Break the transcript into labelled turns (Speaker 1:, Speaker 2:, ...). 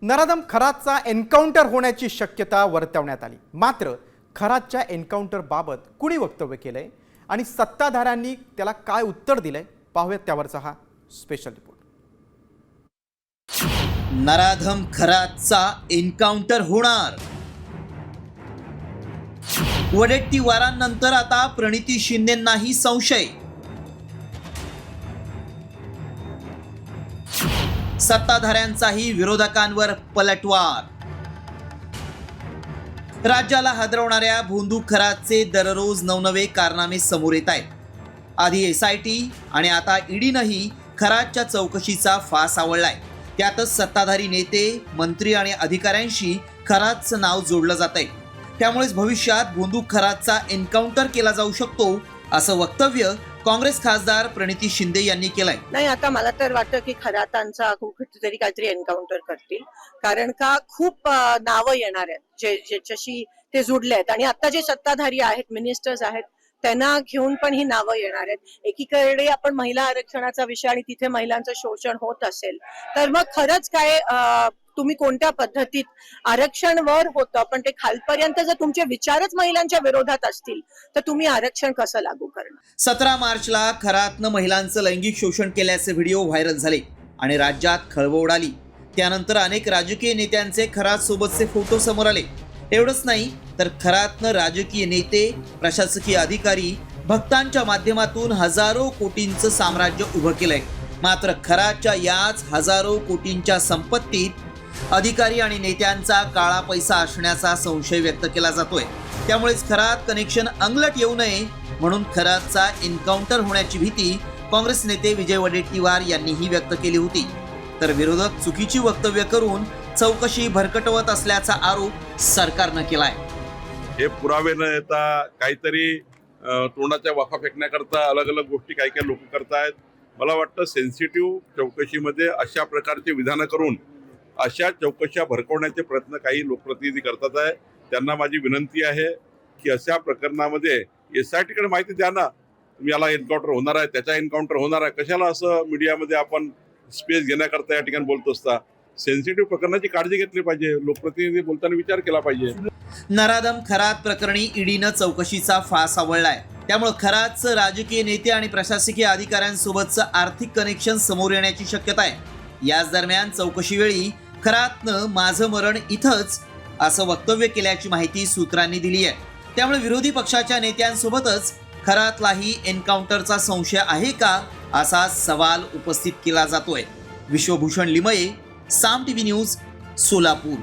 Speaker 1: नराधम खरातचा encounter होण्याची शक्यता वर्तवण्यात आली। मात्र खरातच्या एन्काउंटर बाबत कुणी वक्तव्य केलंय आणि सत्ताधाऱ्यांनी त्याला काय उत्तर दिलंय पाहूयात त्यावरचा हा स्पेशल रिपोर्ट।
Speaker 2: नराधम खरातचा एन्काउंटर होणार। वडेट्टीवारांनंतर आता प्रणिती शिंदेंनाही संशय। सत्ताधाऱ्यांचाही विरोधकांवर पलटवार। राज्याला हादरवणाऱ्या भोंदू खरातचे दररोज नवनवे कारनामे समोर येत आहेत। आधी SIT आणि आता ईडीनंही खरातच्या चौकशीचा फास आवळलाय। त्यातच सत्ताधारी नेते, मंत्री आणि अधिकाऱ्यांशी खरातचं नाव जोडलं जात आहे। त्यामुळेच भविष्यात भोंदू खरातचा एन्काउंटर केला जाऊ शकतो असं वक्तव्य काँग्रेस खासदार प्रणिती शिंदे यांनी केलंय।
Speaker 3: नाही, आता मला तर वाटतं की खरातांचा कुठेतरी काहीतरी एन्काउंटर करतील, कारण का खूप नावं येणार आहेत ज्याच्याशी ते जुडले आहेत आणि आता जे सत्ताधारी आहेत, मिनिस्टर्स आहेत, त्यांना घेऊन पण ही नावं येणार आहेत। एकीकडे आपण महिला आरक्षणाचा विषय आणि तिथे महिलांचं शोषण होत असेल तर मग खरंच काय तुम्ही कोणत्या पद्धतीत आरक्षणवर होतं, पण ते खालपर्यंत जर तुमचे विचारच महिलांच्या विरोधात असतील तर तुम्ही आरक्षण कसं लागू करणार।
Speaker 2: 17 मार्चला खरातनं महिलांचं लैंगिक शोषण केल्याचे व्हिडिओ व्हायरल झाले आणि राज्यात खळबळ उडाली। त्यानंतर अनेक राजकीय नेत्यांचे खरात सोबतचे फोटो समोर आले। एवढंच नाही तर खरातनं राजकीय नेते, प्रशासकीय अधिकारी, भक्तांच्या माध्यमातून हजारो कोटींचं साम्राज्य उभं केलंय। मात्र खरातच्या याच हजारो कोटींच्या संपत्तीत अधिकारी आणि नेत्यांचा काळा पैसा असण्याचा संशय व्यक्त केला जातोय। त्यामुळेच खरात कनेक्शन अंगलट येऊ नये म्हणून खरातचा एन्काउंटर होण्याची भीती काँग्रेस नेते विजय वडेट्टीवार यांनीही व्यक्त केली होती। तर विरोधक चुकीची वक्तव्य करून चौकशी भरकटवत असल्याचा आरोप सरकारनं केलाय।
Speaker 4: हे पुरावे न येता काहीतरी तोंडाच्या वाफा फेकण्याकरता अलग अलग गोष्टी काही काही लोक करतायत। मला वाटतं सेन्सिटिव्ह चौकशीमध्ये अशा प्रकारचे विधानं करून अशा चौकशा भरकवण्याचे प्रयत्न काही लोकप्रतिनिधी करतात आहे। त्यांना माझी विनंती आहे की अशा प्रकरणामध्ये SIT कडे माहिती द्या ना, तुम्ही याला एन्काउंटर होणार आहे, त्याचा एन्काउंटर होणार आहे, कशाला असं मीडियामध्ये आपण स्पेस घेण्याकरता या ठिकाणी बोलत असता। सेन्सिटिव्ह प्रकरणाची काळजी घेतली पाहिजे, लोकप्रतिनिधी बोलताना विचार केला पाहिजे।
Speaker 2: नराधम खरात प्रकरणी ईडीनं चौकशीचा फास आवळलाय। त्यामुळे खरातचं राजकीय नेते आणि प्रशासकीय अधिकाऱ्यांसोबतचं आर्थिक कनेक्शन समोर येण्याची शक्यता आहे। याच दरम्यान चौकशीवेळी खरातनं माझं मरण इथंच असं वक्तव्य केल्याची माहिती सूत्रांनी दिली आहे। त्यामुळे विरोधी पक्षाच्या नेत्यांसोबतच खरातलाही एन्काउंटरचा संशय आहे का असा सवाल उपस्थित केला जातोय। विश्वभूषण लिमये, साम TV न्यूज, सोलापूर।